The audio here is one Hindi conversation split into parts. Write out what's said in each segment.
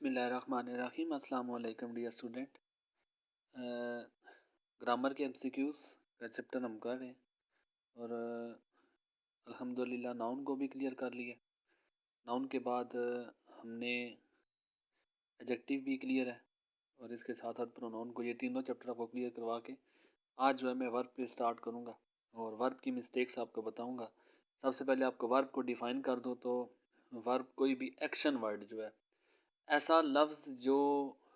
बिस्मिल्लाहिर्रहमानिर्रहीम। अस्सलाम वालेकुम डियर स्टूडेंट। ग्रामर के एमसीक्यूज़ का चैप्टर हम कर रहे हैं और अल्हम्दुलिल्लाह नाउन को भी क्लियर कर लिया। नाउन के बाद हमने एडजेक्टिव भी क्लियर है और इसके साथ साथ प्रोनाउन को, ये तीनों चैप्टर आपको क्लियर करवा के आज जो है मैं वर्ब पे स्टार्ट करूँगा और वर्ब की मिस्टेक्स आपको बताऊँगा। सबसे पहले आपको वर्ब को डिफ़ाइन कर दूँ तो वर्ब कोई भी एक्शन वर्ड जो है, ऐसा लफ्ज़ जो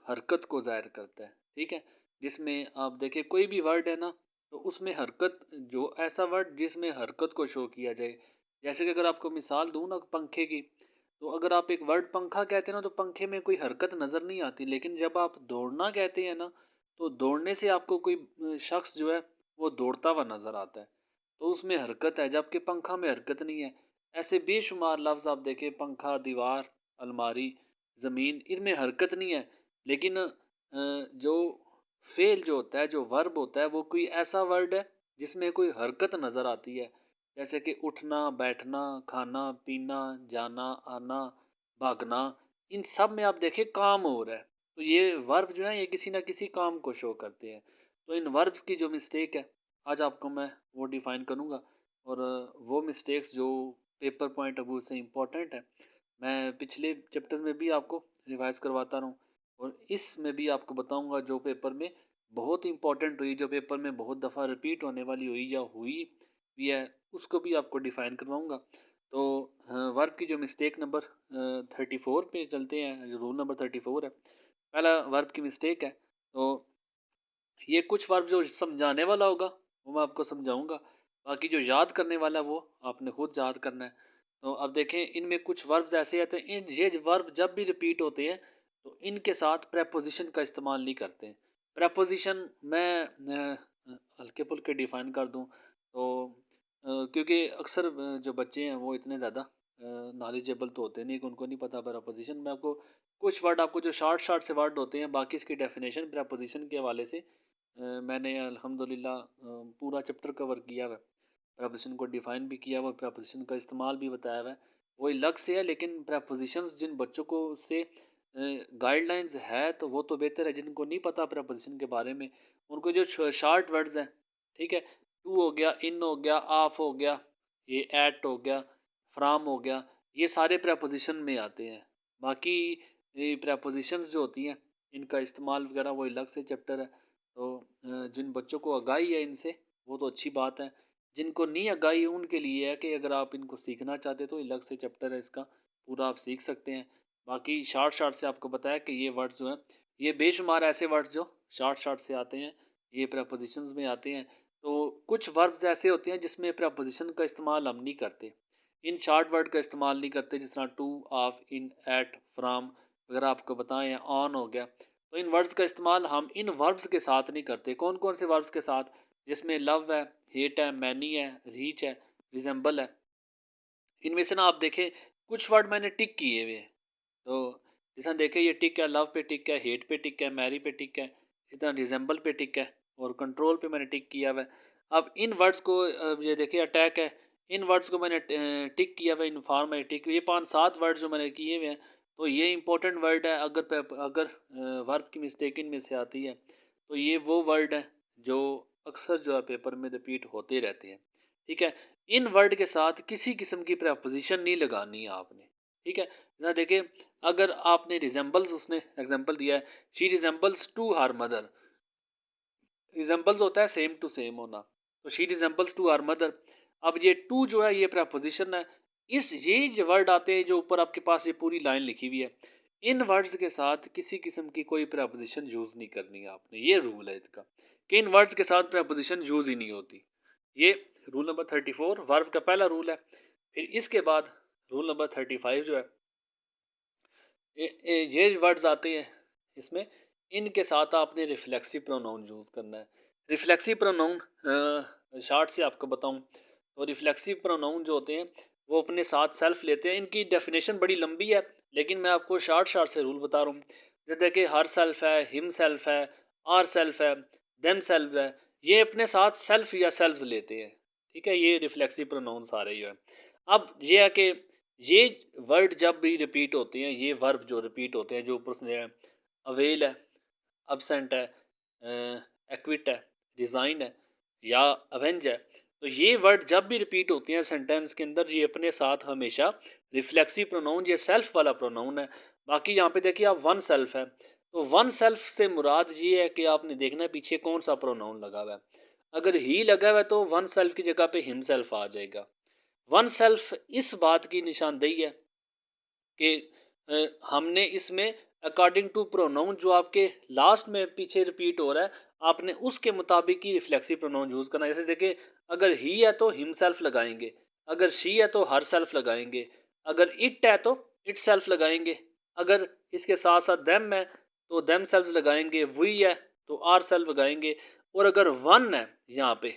हरकत को ज़ाहिर करता है, ठीक है। जिसमें आप देखिए कोई भी वर्ड है ना, तो उसमें हरकत, जो ऐसा वर्ड जिसमें हरकत को शो किया जाए। जैसे कि अगर आपको मिसाल दूँ ना पंखे की, तो अगर आप एक वर्ड पंखा कहते हैं ना, तो पंखे में कोई हरकत नज़र नहीं आती। लेकिन जब आप दौड़ना कहते हैं ना, तो दौड़ने से आपको कोई शख्स जो है वो दौड़ता हुआ नज़र आता है, तो उसमें हरकत है, जबकि पंखा में हरकत नहीं है। ऐसे बेशुमार लफ्ज़ आप देखें, पंखा, दीवार, अलमारी, ज़मीन, इनमें हरकत नहीं है। लेकिन जो फ़ेल जो होता है, जो वर्ब होता है, वो कोई ऐसा वर्ड है जिसमें कोई हरकत नज़र आती है। जैसे कि उठना, बैठना, खाना, पीना, जाना, आना, भागना, इन सब में आप देखिए काम हो रहा है। तो ये वर्ब जो है ये किसी न किसी काम को शो करते हैं। तो इन वर्ब्स की जो मिस्टेक है, आज आपको मैं वो डिफ़ाइन करूँगा और वो मिस्टेक्स जो पेपर पॉइंट ऑफ व्यू से इम्पोर्टेंट है, मैं पिछले चैप्टर्स में भी आपको रिवाइज़ करवाता रहूँ और इसमें भी आपको बताऊँगा जो पेपर में बहुत इम्पोर्टेंट हुई, जो पेपर में बहुत दफ़ा रिपीट होने वाली हुई या हुई भी है, उसको भी आपको डिफ़ाइन करवाऊँगा। तो वर्ब की जो मिस्टेक नंबर 34 पे चलते हैं, जो रूल नंबर 34 है। पहला वर्ब की मिस्टेक है, तो ये कुछ वर्ब जो समझाने वाला होगा वो मैं आपको समझाऊँगा, बाकी जो याद करने वाला है वो आपने खुद याद करना है। तो अब देखें, इनमें कुछ वर्ब्स ऐसे आते हैं, ये वर्ब जब भी रिपीट होते हैं तो इनके साथ प्रेपोजिशन का इस्तेमाल नहीं करते। प्रेपोजिशन मैं हल्के फुल्के डिफ़ाइन कर दूँ तो क्योंकि अक्सर जो बच्चे हैं वो इतने ज़्यादा नॉलेजेबल तो होते नहीं कि उनको नहीं पता प्रेपोजिशन। मैं आपको कुछ वर्ड, आपको जो शॉर्ट शॉर्ट से वर्ड होते हैं, बाकी इसकी डेफिनेशन प्रेपोजिशन के हवाले से मैंने अल्हम्दुलिल्लाह पूरा चैप्टर कवर किया हुआ है। प्रेपोजिशन को डिफ़ाइन भी किया हुआ है, प्रेपोजिशन का इस्तेमाल भी बताया हुआ है। वो अलग से है, लेकिन प्रेपोजिशंस जिन बच्चों को उससे गाइडलाइंस है तो वो तो बेहतर है। जिनको नहीं पता प्रेपोजिशन के बारे में, उनको जो शॉर्ट वर्ड्स हैं, ठीक है, टू हो गया, इन हो गया, ऑफ हो गया, ये एट हो गया, फ्रॉम हो गया, ये सारे प्रेपोजिशन में आते हैं। बाकी ये प्रेपोजिशंस जो होती हैं, इनका इस्तेमाल वगैरह वो अलग से चैप्टर है। तो जिन बच्चों को आगाही है इनसे, वो तो अच्छी बात है। जिनको नहीं आगाही है उनके लिए है कि अगर आप इनको सीखना चाहते हैं तो अलग से चैप्टर है इसका, पूरा आप सीख सकते हैं। बाकी शॉर्ट शॉर्ट से आपको बताया कि ये वर्ड्स जो हैं, ये बेशुमार ऐसे वर्ड्स जो शॉर्ट शॉर्ट से आते हैं, ये प्रेपोजिशंस में आते हैं। तो कुछ वर्ब्स ऐसे होते हैं जिसमें प्रेपोजिशन का इस्तेमाल हम नहीं करते, इन शॉर्ट वर्ड का इस्तेमाल नहीं करते, जिस तरह to, of, in, at, from अगर आपको बताएं, ऑन हो गया। तो इन वर्ड्स का इस्तेमाल हम इन वर्ब्स के साथ नहीं करते। कौन कौन से वर्ब्स के साथ? जिसमें लव है, हेट है, मैनी है, रीच है, रिजेंबल है। इनमें से ना आप देखें कुछ वर्ड मैंने टिक किए हुए हैं। तो जैसा देखें, ये टिक है, लव पे टिक है, हेट पे टिक है, मैरी पे टिक है, इसी तरह रिजेंबल पे टिक है और कंट्रोल पे मैंने टिक किया हुआ है। अब इन वर्ड्स को ये देखिए, अटैक है, इन वर्ड्स को मैंने टिक किया हुआ है, इन्फॉर्म है टिक, ये 5-7 वर्ड जो मैंने किए हुए हैं। तो ये इंपॉर्टेंट वर्ड है। अगर वर्ब की मिस्टेक इनमें से आती है तो ये वो वर्ड है जो अक्सर जो है पेपर में रिपीट होते रहते हैं, ठीक है। इन वर्ड के साथ किसी किस्म की प्रेपोजिशन नहीं लगानी है आपने, ठीक है। जरा देखिए, अगर आपने रिजेंबल्स, उसने एग्जांपल दिया है, she resembles to her mother. Resembles होता है सेम टू सेम होना, तो she resembles to her mother. अब ये टू जो है ये प्रेपोजिशन है। ये जो वर्ड आते हैं जो ऊपर आपके पास ये पूरी लाइन लिखी हुई है, इन वर्ड्स के साथ किसी किस्म की कोई प्रेपोजिशन यूज नहीं करनी है आपने। ये रूल है इसका कि इन वर्ड्स के साथ प्रेपोजिशन यूज ही नहीं होती। ये रूल नंबर 34 वर्ब का पहला रूल है। फिर इसके बाद रूल नंबर 35 जो है, ये वर्ड्स आते हैं इसमें, इनके साथ आपने रिफ्लेक्सिव प्रोनाउन यूज़ करना है। रिफ्लेक्सिव प्रोनाउन शॉर्ट से आपको बताऊं तो रिफ्लेक्सिव प्रोनाउन जो होते हैं वो अपने साथ सेल्फ लेते हैं। इनकी डेफिनेशन बड़ी लंबी है, लेकिन मैं आपको शॉर्ट शॉर्ट से रूल बता रहा हूँ। जैसे देखिए, हर सेल्फ है, हिम सेल्फ है, आर सेल्फ है, देम सेल्फ है, ये अपने साथ सेल्फ या सेल्व्स लेते हैं, ठीक है। ये रिफ्लेक्सिव प्रोनाउन सारे जो है। अब ये है कि ये वर्ड जब भी रिपीट होते हैं, ये वर्ब जो रिपीट होते हैं, जो ऊपर से है, अवेल है, अब्सेंट है, एक्विट है, डिज़ाइन है या अवेंज है, तो ये वर्ड जब भी रिपीट होते हैं सेंटेंस के अंदर, ये अपने साथ हमेशा रिफ्लेक्सिव प्रोनाउन, ये सेल्फ वाला प्रोनाउन है। बाकी यहाँ पे देखिए आप वन सेल्फ है, तो वन सेल्फ से मुराद ये है कि आपने देखना है पीछे कौन सा प्रोनाउन लगा हुआ है। अगर ही लगा हुआ है तो वन सेल्फ की जगह पे हिम सेल्फ आ जाएगा। वन सेल्फ इस बात की निशानदेही है कि हमने इसमें अकॉर्डिंग टू प्रोनाउन जो आपके लास्ट में पीछे रिपीट हो रहा है, आपने उसके मुताबिक ही रिफ्लेक्सिव प्रोनाउन यूज़ करना है। जैसे देखिए, अगर ही है तो हिम सेल्फ लगाएंगे, अगर शी है तो हर सेल्फ लगाएंगे, अगर इट है तो इट सेल्फ लगाएंगे, अगर इसके साथ साथ देम है तो देम सेल्फ लगाएंगे, वी है तो आर सेल्फ लगाएंगे, और अगर वन है, यहाँ पे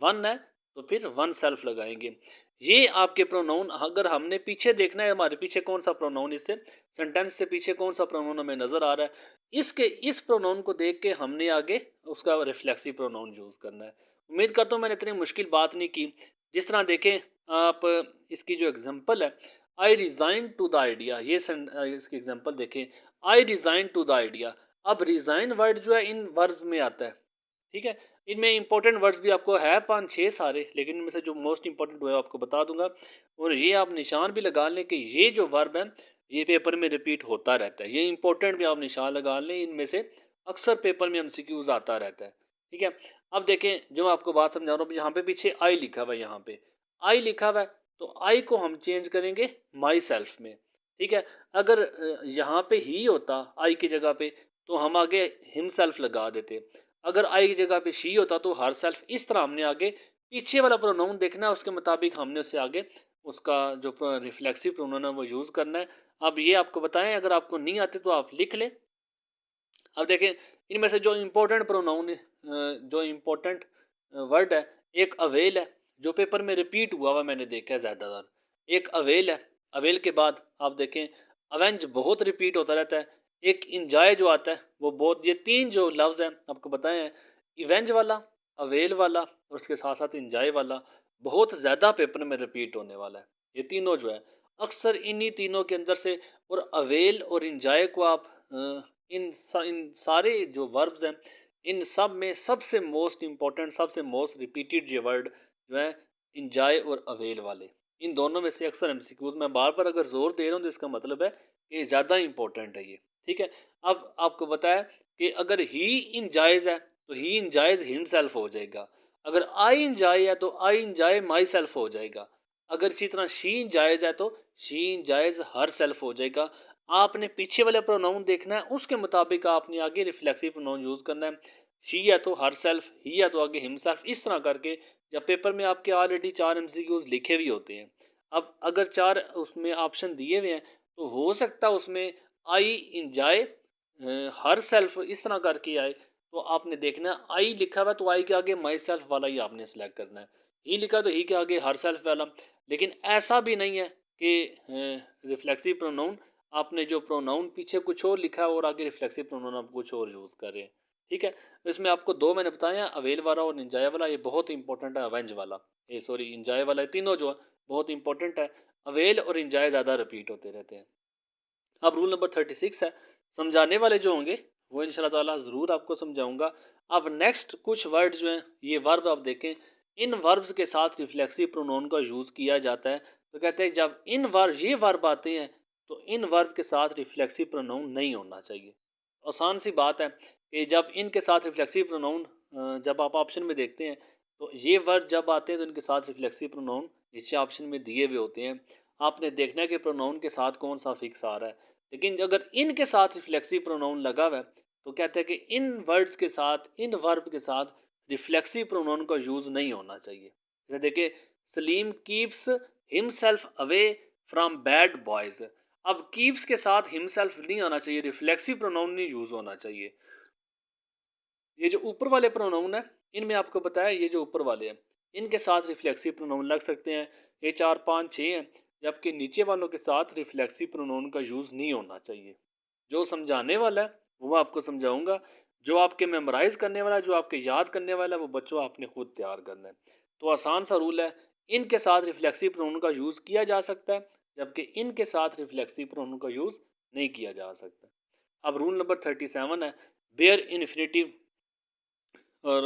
वन है तो फिर वन सेल्फ लगाएंगे। ये आपके प्रोनाउन, अगर हमने पीछे देखना है हमारे पीछे कौन सा प्रोनाउन, इससे सेंटेंस से पीछे कौन सा प्रोनाउन हमें नजर आ रहा है, इसके इस प्रोनाउन को देख के हमने आगे उसका रिफ्लेक्सिव प्रोनाउन यूज करना है। उम्मीद करता हूँ मैंने इतनी मुश्किल बात नहीं की। जिस तरह देखें आप, इसकी जो एग्जांपल है, I resign to the idea, ये इसकी एग्जांपल देखें, I resign to the idea. अब रिजाइन वर्ड जो है इन वर्ब में आता है, ठीक है। इनमें इंपॉर्टेंट वर्ड्स भी आपको है 5-6 सारे, लेकिन इनमें से जो मोस्ट इंपॉर्टेंट है आपको बता दूंगा, और ये आप निशान भी लगा लें कि ये जो वर्ब है ये पेपर में रिपीट होता रहता है। ये इंपॉर्टेंट भी आप निशान लगा लें, इनमें से अक्सर पेपर में एमसीक्यूज आता रहता है, ठीक है। अब देखें, जो मैं आपको बात समझा रहा हूँ, यहाँ पे पीछे आई लिखा हुआ है, यहाँ पे आई लिखा हुआ है, तो आई को हम चेंज करेंगे माई सेल्फ में, ठीक है। अगर यहाँ पे ही होता आई की जगह पे, तो हम आगे हिम सेल्फ लगा देते। अगर आई की जगह पे शी होता तो हर सेल्फ। इस तरह हमने आगे पीछे वाला प्रोनाउन देखना है, उसके मुताबिक हमने उससे आगे उसका जो रिफ्लेक्सिव प्रोनाउन है वो यूज़ करना है। अब ये आपको बताएं, अगर आपको नहीं आते तो आप लिख लें। अब देखें, इनमें से जो इम्पोर्टेंट प्रोनाउन, जो इम्पोर्टेंट वर्ड है, एक अवेल है जो पेपर में रिपीट हुआ हुआ मैंने देखा है ज़्यादातर। एक अवेल है, अवेल के बाद आप देखें अवेंज बहुत रिपीट होता रहता है। एक इंजॉय जो आता है वो बहुत, ये तीन जो लफ्ज़ हैं आपको बताए हैं, इवेंज वाला, अवेल वाला और उसके साथ साथ इंजॉय वाला, बहुत ज़्यादा पेपर में रिपीट होने वाला है। ये तीनों जो है अक्सर इन्हीं तीनों के अंदर से, और अवेल और इंजॉय को आप इन सारे जो वर्ब्स हैं, इन सब में सबसे मोस्ट इम्पोर्टेंट, सबसे मोस्ट रिपीटेड ये वर्ड जो है इंजॉय और अवेल वाले, इन दोनों में से अक्सर एमसीक्यूज में बार बार अगर जोर दे रहा हूँ तो इसका मतलब है कि ज़्यादा इंपॉर्टेंट है ये, ठीक है। अब आपको बताया कि अगर ही इन जायज़ है तो ही इन जायज़ हिमसेल्फ हो जाएगा, अगर आई इन जाय है तो आई इन जाय माई सेल्फ हो जाएगा, अगर इसी तरह शी इन जायज़ है तो शी इन जायज़ हर सेल्फ हो जाएगा। आपने पीछे वाले प्रोनाउन देखना है, उसके मुताबिक आपने आगे रिफ्लेक्सिव प्रोनाउन यूज़ करना है। शी है तो हर सेल्फ, ही है तो आगे हिमसेल्फ, इस तरह करके जब पेपर में आपके ऑलरेडी 4 एमसीक्यूज लिखे भी होते हैं। अब अगर 4 उसमें ऑप्शन दिए हुए हैं तो हो सकता है उसमें आई इंजॉय हर सेल्फ इस तरह करके आए, तो आपने देखना है आई लिखा हुआ तो आई के आगे माई सेल्फ वाला ही आपने सेलेक्ट करना है, ही लिखा तो ही के आगे हर सेल्फ वाला। लेकिन ऐसा भी नहीं है कि रिफ्लेक्सिव प्रोनाउन, आपने जो प्रोनाउन पीछे कुछ और लिखा है और आगे रिफ्लेक्सिव प्रोनाउन आप कुछ और यूज़ कर रहे हैं, ठीक है। तो इसमें आपको दो मैंने बताया, अवेल वाला और इंजॉय वाला, ये बहुत इंपॉर्टेंट है। अवेंज वाला, ये सॉरी इंजॉय वाला, तीनों जो है बहुत इंपॉर्टेंट है। अवेल और इंजॉय ज़्यादा रिपीट होते रहते हैं। अब रूल नंबर 36 है, समझाने वाले जो होंगे वो इंशाल्लाह ताला ज़रूर आपको समझाऊंगा। अब नेक्स्ट कुछ वर्ड जो हैं, ये वर्ब आप देखें, इन वर्ब्स के साथ रिफ्लेक्सिव प्रोनाउन का यूज़ किया जाता है। तो कहते हैं जब इन वर्ब ये वर्ब आते हैं तो इन वर्ब के साथ रिफ्लेक्सिव प्रोनाउन नहीं होना चाहिए। आसान सी बात है कि जब इनके साथ रिफ्लेक्सिव प्रोनाउन, जब आप ऑप्शन में देखते हैं तो ये वर्ड जब आते हैं तो इनके साथ रिफ्लेक्सिव प्रोनाउन नीचे ऑप्शन में दिए हुए होते हैं। आपने देखना है कि प्रोनाउन के साथ कौन सा फिक्स आ रहा है। लेकिन अगर इनके साथ रिफ्लेक्सिव प्रोनाउन लगा हुआ है तो कहते हैं कि इन वर्ड्स के साथ, इन वर्ब के साथ रिफ्लेक्सिव प्रोनाउन का यूज़ नहीं होना चाहिए। जैसे देखिए, Salim keeps himself away from bad boys. अब कीप्स के साथ हिमसेल्फ नहीं आना चाहिए, रिफ्लेक्सिव प्रोनाउन नहीं यूज़ होना चाहिए। ये जो ऊपर वाले प्रोनाउन है, इनमें आपको बताया ये जो ऊपर वाले हैं इनके साथ रिफ्लेक्सिव प्रोनाउन लग सकते हैं, ये 4 5 6 हैं, जबकि नीचे वालों के साथ रिफ्लेक्सिव प्रोनाउन का यूज़ नहीं होना चाहिए। जो समझाने वाला है वो आपको समझाऊंगा, जो आपके मेमोराइज करने वाला है, जो आपके याद करने वाला है, वो बच्चों आपने खुद तैयार करना है। तो आसान सा रूल है, इनके साथ रिफ्लेक्सिव प्रोनाउन का यूज़ किया जा सकता है, जबकि इन के साथ रिफ्लेक्सिव प्रोनाउन का यूज़ नहीं किया जा सकता। अब रूल नंबर 37 है, बेयर इन्फिनेटिव और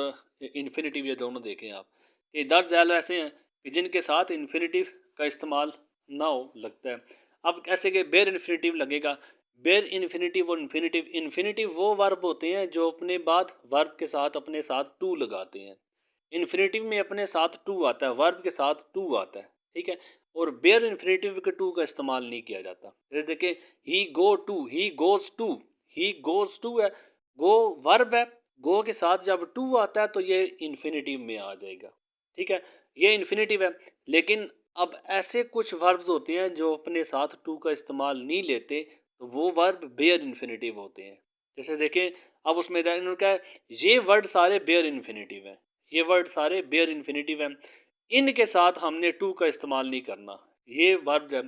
इन्फिनेटिव, ये दोनों देखें आप कि दर्ज झैल ऐसे हैं कि जिनके साथ इन्फिनेटिव का इस्तेमाल ना हो लगता है। अब ऐसे कि बेयर इन्फिनेटिव लगेगा, बेयर इन्फिनेटिव और इन्फिनेटिव, इन्फिनेटिव वो वर्ब होते हैं जो अपने बाद वर्ब के साथ अपने साथ टू लगाते हैं। इन्फिनेटिव में अपने साथ टू आता है, वर्ब के साथ टू आता है, ठीक है। और बेयर इन्फिनेटिव के टू का इस्तेमाल नहीं किया जाता। जैसे देखिए, he go to, he goes to, he goes to है, गो वर्ब है, गो के साथ जब टू आता है तो ये इन्फिनेटिव में आ जाएगा, ठीक है, ये इन्फिनेटिव है। लेकिन अब ऐसे कुछ वर्ब्स होते हैं जो अपने साथ टू का इस्तेमाल नहीं लेते, तो वो वर्ब बेयर इन्फिनेटिव होते हैं। जैसे देखें, अब उसमें क्या है, ये वर्ड सारे बेयर इन्फिनेटिव हैं, ये वर्ड सारे बेयर इन्फिनेटिव हैं, इनके साथ हमने टू का इस्तेमाल नहीं करना, ये वर्ब है।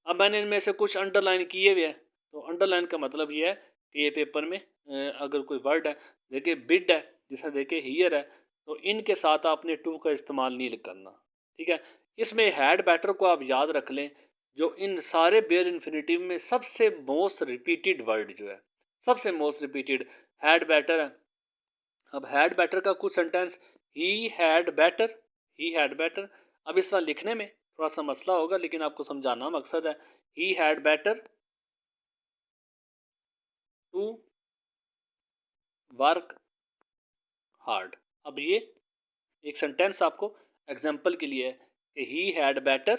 अब मैंने इनमें से कुछ अंडरलाइन किए हुए हैं, तो अंडरलाइन का मतलब ये है कि ये पेपर में अगर कोई वर्ड है, देखिए बिड है, जैसा देखिए हियर है, तो इनके साथ आपने टू का इस्तेमाल नहीं करना, ठीक है। इसमें हैड बेटर को आप याद रख लें, जो इन सारे बेयर इन्फिनेटिव में सबसे मोस्ट रिपीटेड वर्ड जो है, सबसे मोस्ट रिपीटेड हैड बेटर है। अब हैड बेटर का कुछ sentence, he had better, he had better, अब इस तरह लिखने में थोड़ा सा मसला होगा, लेकिन आपको समझाना मकसद है। He had better to work hard. अब ये एक सेंटेंस आपको एग्जांपल के लिए है कि he had better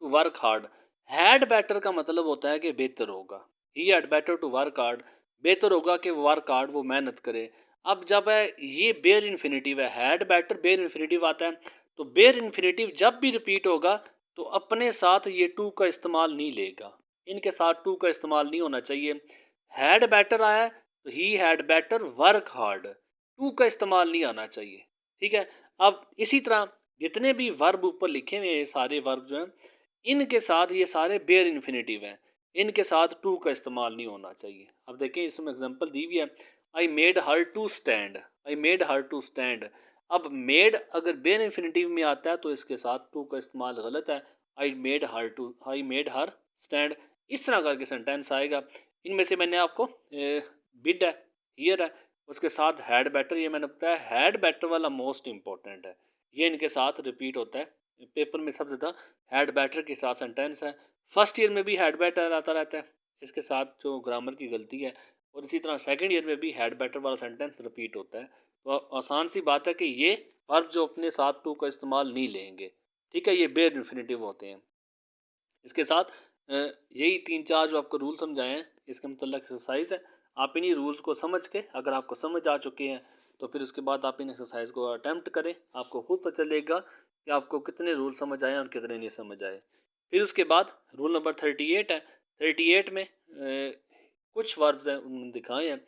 to work hard. Had better का मतलब होता है कि बेहतर होगा, he had better to work hard, बेहतर होगा कि वो वर्क हार्ड, वो मेहनत करे। अब जब है ये बेयर इन्फिनेटिव है, हैड बेटर बेयर इन्फिनेटिव आता है, तो बेयर इन्फिनेटिव जब भी रिपीट होगा तो अपने साथ ये टू का इस्तेमाल नहीं लेगा, इनके साथ टू का इस्तेमाल नहीं होना चाहिए। हैड बेटर आया है तो he had better work hard, to का इस्तेमाल नहीं आना चाहिए, ठीक है। अब इसी तरह जितने भी वर्ब ऊपर लिखे हुए हैं, सारे वर्ब जो हैं, इनके साथ ये सारे बेयर इन्फिनेटिव हैं, इनके साथ टू का इस्तेमाल नहीं होना चाहिए। अब देखिए इसमें एग्जांपल दी हुई है, I made her to stand, I made her to stand. अब मेड अगर बेयर इन्फिनेटिव में आता है तो इसके साथ टू का इस्तेमाल गलत है, आई मेड हर स्टैंड, इस तरह करके सेंटेंस आएगा। इनमें से मैंने आपको बिड है, हियर है, उसके साथ हैड बेटर, ये मैंने बताया हैड बेटर वाला मोस्ट इंपॉर्टेंट है, ये इनके साथ रिपीट होता है पेपर में सबसे ज़्यादा, हैड बेटर के साथ सेंटेंस है। फर्स्ट ईयर में भी हैड बेटर आता रहता है, इसके साथ जो ग्रामर की गलती है, और इसी तरह सेकंड ईयर में भी हैड बेटर वाला सेंटेंस रिपीट होता है। तो आसान सी बात है कि ये वर्ब जो अपने साथ टू का इस्तेमाल नहीं लेंगे, ठीक है, ये बेयर इन्फिनेटिव होते हैं। इसके साथ यही तीन चार जो आपको रूल समझाए हैं, इसके मतलब एक्सरसाइज है। आप इन्हीं रूल्स को समझ के, अगर आपको समझ आ चुके हैं, तो फिर उसके बाद आप इन एक्सरसाइज को अटैम्प्ट करें, आपको खुद पता चलेगा कि आपको कितने रूल समझ आए और कितने नहीं समझ आए। फिर उसके बाद रूल नंबर 38 है, 38 में कुछ वर्ब्स हैं उन्होंने दिखाए हैं।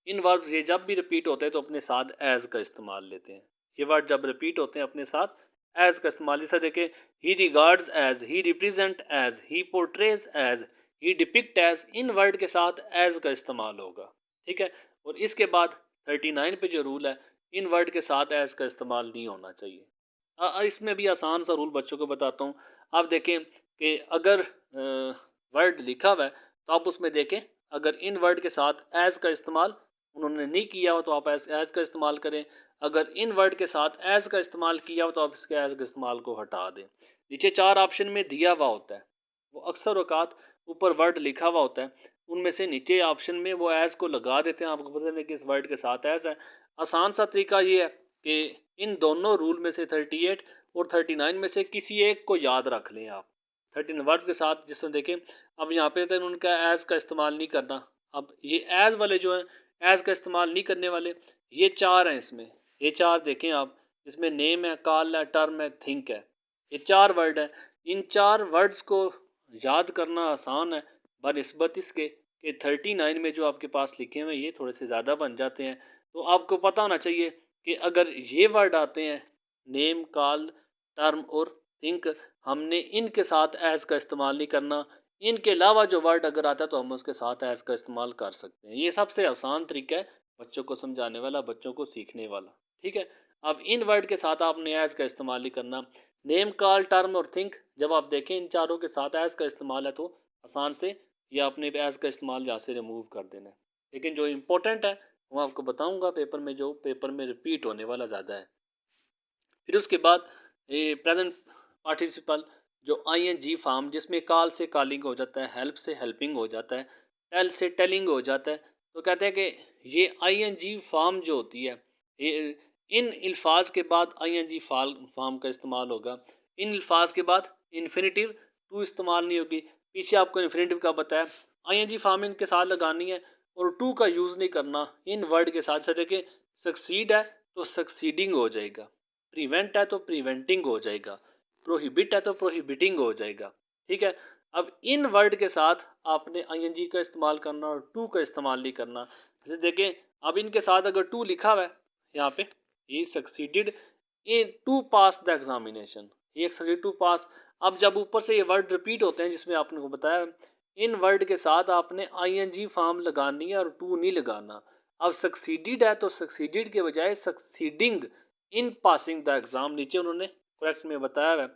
इन वर्ब्स ये जब भी रिपीट होते हैं तो अपने साथ एज का इस्तेमाल लेते हैं, ये वर्ड जब रिपीट होते हैं अपने साथ एज का इस्तेमाल, जैसा देखें, ही रिगार्ड्स एज, ही रिप्रेजेंट एज, ही पोर्ट्रेज एज, ही डिपिक्ट एज, इन वर्ड के साथ एज का इस्तेमाल होगा, ठीक है। और इसके बाद 39 पे जो रूल है, इन वर्ड के साथ एज का इस्तेमाल नहीं होना चाहिए। इसमें भी आसान सा रूल बच्चों को बताता हूँ। आप देखें कि अगर वर्ड लिखा हुआ है तो आप उसमें देखें, अगर इन वर्ड के साथ एज का इस्तेमाल उन्होंने नहीं किया हो तो आप एज का इस्तेमाल करें, अगर इन वर्ड के साथ एज का इस्तेमाल किया हो तो आप इसके एज के इस्तेमाल को हटा दें। नीचे चार ऑप्शन में दिया हुआ होता है, वो अक्सर औकात ऊपर वर्ड लिखा हुआ होता है, उनमें से नीचे ऑप्शन में वो एज को लगा देते हैं, आपको पता नहीं कि इस वर्ड के साथ एज है। आसान सा तरीका ये है कि इन दोनों रूल में से 38 और 39 में से किसी एक को याद रख लें आप। 13 वर्ड के साथ जिसमें देखें, अब यहाँ पे तो उनका एज का इस्तेमाल नहीं करना। अब ये एज वाले जो हैं, एज का इस्तेमाल नहीं करने वाले, ये चार हैं इसमें, ये चार देखें आप, इसमें नेम है, कॉल है, टर्म है, थिंक है, ये चार वर्ड है। इन चार वर्ड्स को याद करना आसान है बनिस्बत इसके कि 39 में जो आपके पास लिखे हुए हैं ये थोड़े से ज़्यादा बन जाते हैं। तो आपको पता होना चाहिए कि अगर ये वर्ड आते हैं, नेम, कॉल, टर्म और थिंक, हमने इनके साथ एज का इस्तेमाल नहीं करना। इनके अलावा जो वर्ड अगर आता है तो हम उसके साथ एज का इस्तेमाल कर सकते हैं। ये सबसे आसान तरीका है बच्चों को समझाने वाला, बच्चों को सीखने वाला, ठीक है। अब इन वर्ड के साथ आपने एज का इस्तेमाल नहीं करना। नेम, कॉल, टर्म और थिंक जब आप देखें इन चारों के साथ एज का इस्तेमाल है तो आसान से ये आपने एज का इस्तेमाल यहाँ से रिमूव कर देना है। लेकिन जो इम्पोर्टेंट है वो आपको बताऊंगा पेपर में, जो पेपर में रिपीट होने वाला ज़्यादा है। फिर उसके बाद ये प्रेजेंट पार्टिसिपल जो आईएनजी फॉर्म, जिसमें कॉल से कॉलिंग हो जाता है, हेल्प से हेल्पिंग हो जाता है, टेल से टेलिंग हो जाता है। तो कहते हैं कि ये आईएनजी फॉर्म जो होती है, ये इन अल्फाज के बाद आईएनजी फॉर्म का इस्तेमाल होगा। इन अल्फाज के बाद इन्फिनेटिव टू इस्तेमाल नहीं होगी। पीछे आपको इन्फिनेटिव का बताया, आईएनजी फॉर्म इनके साथ लगानी है और टू का यूज़ नहीं करना इन वर्ड के साथ। देखिए सक्सीड है तो सक्सीडिंग हो जाएगा, प्रिवेंट है तो प्रिवेंटिंग हो जाएगा, प्रोहिबिट है तो प्रोहिबिटिंग हो जाएगा। ठीक है, अब इन वर्ड के साथ आपने आईएनजी का इस्तेमाल करना और टू का इस्तेमाल नहीं करना। जैसे देखें अब इनके साथ अगर टू लिखा हुआ है यहाँ पे, he succeeded in to pass the examination, he succeeded to pass. अब जब ऊपर से ये वर्ड रिपीट होते हैं जिसमें आपने को बताया, इन वर्ड के साथ आपने आईएनजी फॉर्म लगानी है और टू नहीं लगाना। अब सक्सीडेड है तो सक्सीडेड के बजाय succeeding in passing the exam, नीचे उन्होंने करेक्ट में बताया है।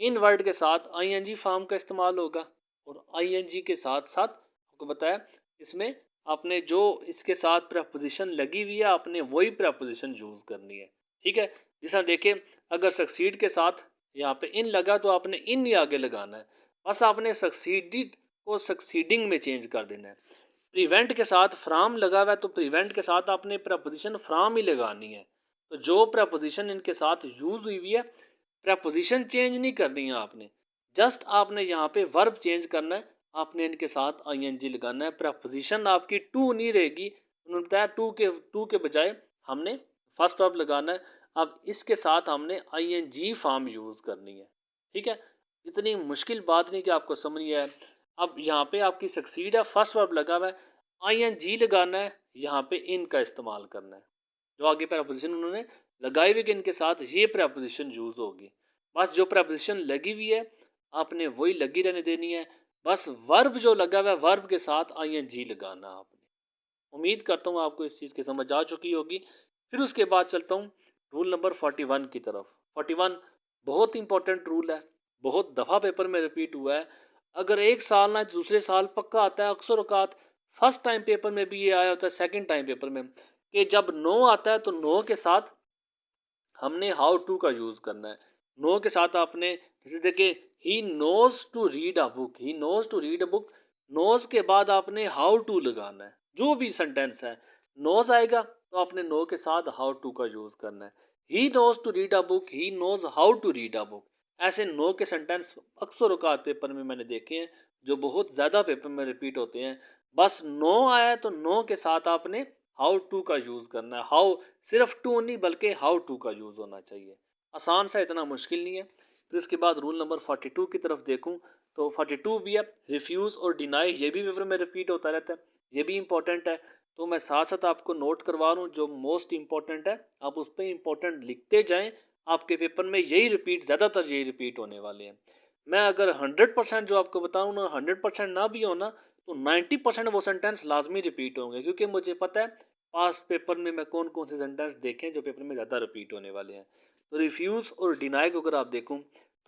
इन वर्ड के साथ आईएनजी फॉर्म का इस्तेमाल होगा और आईएनजी के साथ साथ आपको बताया इसमें आपने जो इसके साथ प्रपोजिशन लगी हुई है आपने वही प्रपोजिशन यूज करनी है। ठीक है, जैसा देखें अगर सक्सीड के साथ यहाँ पे इन लगा तो आपने इन ही आगे लगाना है, बस आपने सक्सीडिड को सक्सीडिंग में चेंज कर देना है। प्रिवेंट के साथ फ्राम लगा हुआ है तो प्रिवेंट के साथ आपने प्रपोजिशन फ्राम ही लगानी है। तो जो प्रपोजिशन इनके साथ यूज हुई है प्रपोजिशन चेंज नहीं करनी है आपने, जस्ट आपने यहाँ पे वर्ब चेंज करना है, आपने इनके साथ आईएनजी लगाना है। प्रपोजिशन आपकी टू नहीं रहेगी, उन्होंने बताया टू के बजाय हमने फर्स्ट वर्ब लगाना है। अब इसके साथ हमने आईएनजी फॉर्म यूज करनी है। ठीक है, इतनी मुश्किल बात नहीं कि आपको समझ है। अब यहाँ पे आपकी सक्सीड है, फर्स्ट वर्ब लगा हुआ है, आईएनजी लगाना है, यहाँ पे इन का इस्तेमाल करना है। जो आगे प्रपोजिशन उन्होंने लगाई हुई इनके साथ ये प्रपोजिशन यूज होगी। बस जो प्रपोजिशन लगी हुई है आपने वही लगी रहने देनी है, बस वर्ब जो लगा हुआ है वर्ब के साथ आईएनजी लगाना आपने। उम्मीद करता हूँ आपको इस चीज़ की समझ आ चुकी होगी। फिर उसके बाद चलता हूँ रूल नंबर 41 की तरफ। 41 बहुत इंपॉर्टेंट रूल है, बहुत दफ़ा पेपर में रिपीट हुआ है। अगर एक साल ना दूसरे साल पक्का आता है, अक्सर औकात फर्स्ट टाइम पेपर में भी ये आया होता है, सेकंड टाइम पेपर में, कि जब नो आता है तो नो के साथ हमने हाउ टू का यूज़ करना है। नो के साथ आपने जैसे देखिए he knows to read a book, he knows to read a book, knows के बाद आपने हाउ टू लगाना है। जो भी सेंटेंस है नोज आएगा तो आपने नो के साथ हाउ टू का यूज़ करना है। He knows to read a book, he knows how to read a book. ऐसे नो के सेंटेंस अक्सर औकात पेपर में मैंने देखे हैं जो बहुत ज़्यादा पेपर में रिपीट होते हैं। बस नो आया तो नो के साथ आपने हाउ टू का यूज़ करना है। हाउ सिर्फ टू नहीं बल्कि हाउ टू का यूज़ होना चाहिए। आसान सा, इतना मुश्किल नहीं है। फिर उसके बाद रूल नंबर 42 की तरफ देखूं तो 42 भी है रिफ्यूज़ और डिनाई, ये भी पेपर में रिपीट होता रहता है, ये भी इंपॉर्टेंट है। तो मैं साथ साथ आपको नोट करवा रहा हूँ, जो मोस्ट इंपॉर्टेंट है आप उस पर इंपॉर्टेंट लिखते जाएं। आपके पेपर में यही रिपीट, ज़्यादातर यही रिपीट होने वाले हैं। मैं अगर 100% जो आपको बताऊँ ना, 100% ना भी हो ना तो 90% वो सेंटेंस लाजमी रिपीट होंगे, क्योंकि मुझे पता है पास्ट पेपर में मैं कौन कौन से सेंटेंस देखे जो पेपर में ज़्यादा रिपीट होने वाले हैं। तो रिफ्यूज़ और डिनाई को अगर आप देखूं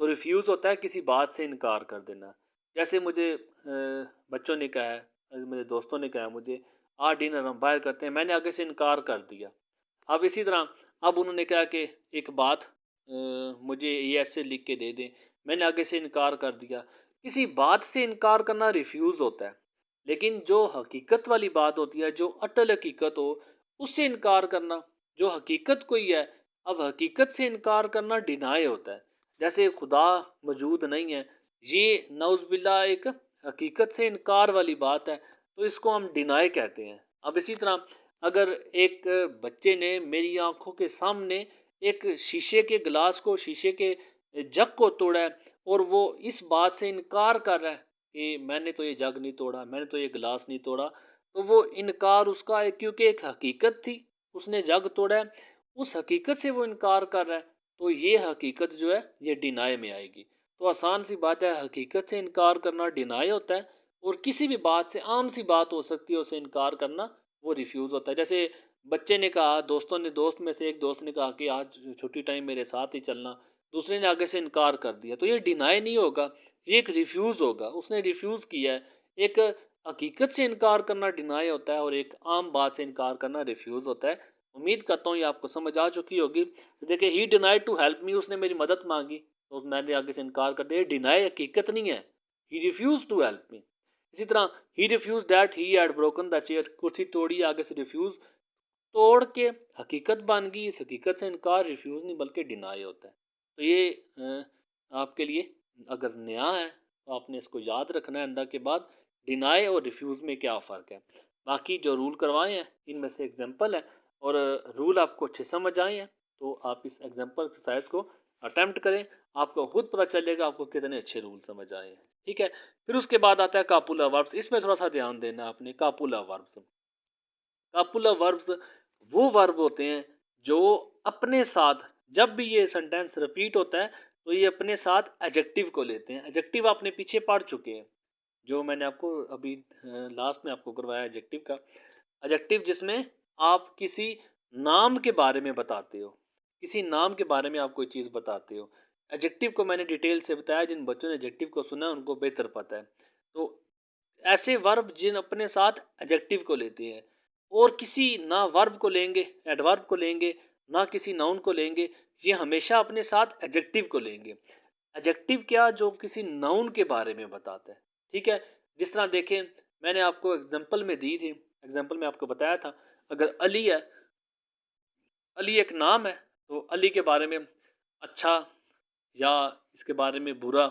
तो रिफ्यूज़ होता है किसी बात से इनकार कर देना। जैसे मुझे बच्चों ने कहा है, मेरे दोस्तों ने कहा मुझे आज डिनर हम बाहर करते हैं, मैंने आगे से इनकार कर दिया। अब इसी तरह अब उन्होंने कहा कि एक बात मुझे ये ऐसे लिख के दे दें, मैंने आगे से इनकार कर दिया। किसी बात से इनकार करना रिफ्यूज़ होता है, लेकिन जो हकीकत वाली बात होती है, जो अटल हकीकत हो, उससे इनकार करना, जो हकीकत कोई है, अब हकीकत से इनकार करना डिनाई होता है। जैसे खुदा मौजूद नहीं है, ये नौज़बिल्ला एक हकीकत से इनकार वाली बात है, तो इसको हम डिनाई कहते हैं। अब इसी तरह अगर एक बच्चे ने मेरी आंखों के सामने एक शीशे के गिलास को, शीशे के जग को तोड़ा है और वो इस बात से इनकार कर रहा है कि मैंने तो ये जग नहीं तोड़ा, मैंने तो ये गिलास नहीं तोड़ा, तो वो इनकार उसका है, क्योंकि एक हकीकत थी, उसने जग तोड़ा है, उस हकीकत से वो इनकार कर रहा है, तो ये हकीकत जो है ये डिनाई में आएगी। तो आसान सी बात है, हकीकत से इनकार करना डिनाई होता है, और किसी भी बात से, आम सी बात हो सकती है, उसे इनकार करना वो रिफ्यूज़ होता है। जैसे बच्चे ने कहा, दोस्त में से एक दोस्त ने कहा कि आज छुट्टी टाइम मेरे साथ ही चलना, दूसरे ने आगे से इनकार कर दिया, तो ये डिनाई नहीं होगा, ये एक रिफ्यूज़ होगा। उसने रिफ्यूज़ किया है। एक हकीकत से इनकार करना डिनाई होता है और एक आम बात से इनकार करना रिफ्यूज़ होता है। उम्मीद करता हूँ ये आपको समझ आ चुकी होगी। देखिए, he denied to help me, उसने मेरी मदद मांगी तो मैंने आगे से इनकार कर दिया। डिनाई हकीकत नहीं है, he refused to help me. इसी तरह he refused that he had broken the chair, कुर्सी तोड़ी, आगे से रिफ्यूज़ तोड़ के हकीकत बन गई। इस हकीकत से इनकार रिफ्यूज़ नहीं बल्कि डिनाई होता है। तो ये आपके लिए अगर नया है तो आपने इसको याद रखना है अंदा के बाद, डिनाई और रिफ्यूज़ में क्या फ़र्क है। बाकी जो रूल करवाए हैं इनमें से एग्जांपल है, और रूल आपको अच्छे समझ आए हैं तो आप इस एग्जांपल एक्सरसाइज को अटेम्प्ट करें, आपको खुद पता चलेगा आपको कितने अच्छे रूल समझ आए हैं। ठीक है, फिर उसके बाद आता है कापुला वर्ब्स। इसमें थोड़ा सा ध्यान देना है आपने। कापुला वर्ब्स, कापुला वर्ब्स वो वर्ब होते हैं जो अपने साथ, जब भी ये सेंटेंस रिपीट होता है तो ये अपने साथ एडजेक्टिव को लेते हैं। एडजेक्टिव आपने पीछे पढ़ चुके हैं, जो मैंने आपको अभी लास्ट में आपको करवाया एडजेक्टिव का। एडजेक्टिव जिसमें आप किसी नाम के बारे में बताते हो, किसी नाम के बारे में आप कोई चीज़ बताते हो। एडजेक्टिव को मैंने डिटेल से बताया, जिन बच्चों ने एडजेक्टिव को सुना उनको बेहतर पता है। तो ऐसे वर्ब जिन अपने साथ एडजेक्टिव को लेते हैं, और किसी ना वर्ब को लेंगे, एडवर्ब को लेंगे, ना किसी नाउन को लेंगे, ये हमेशा अपने साथ एडजेक्टिव को लेंगे। एडजेक्टिव क्या, जो किसी नाउन के बारे में बताता है। ठीक है, जिस तरह देखें, मैंने आपको एग्जांपल में दी थी, एग्जांपल में आपको बताया था, अगर अली है, अली एक नाम है, तो अली के बारे में अच्छा, या इसके बारे में बुरा,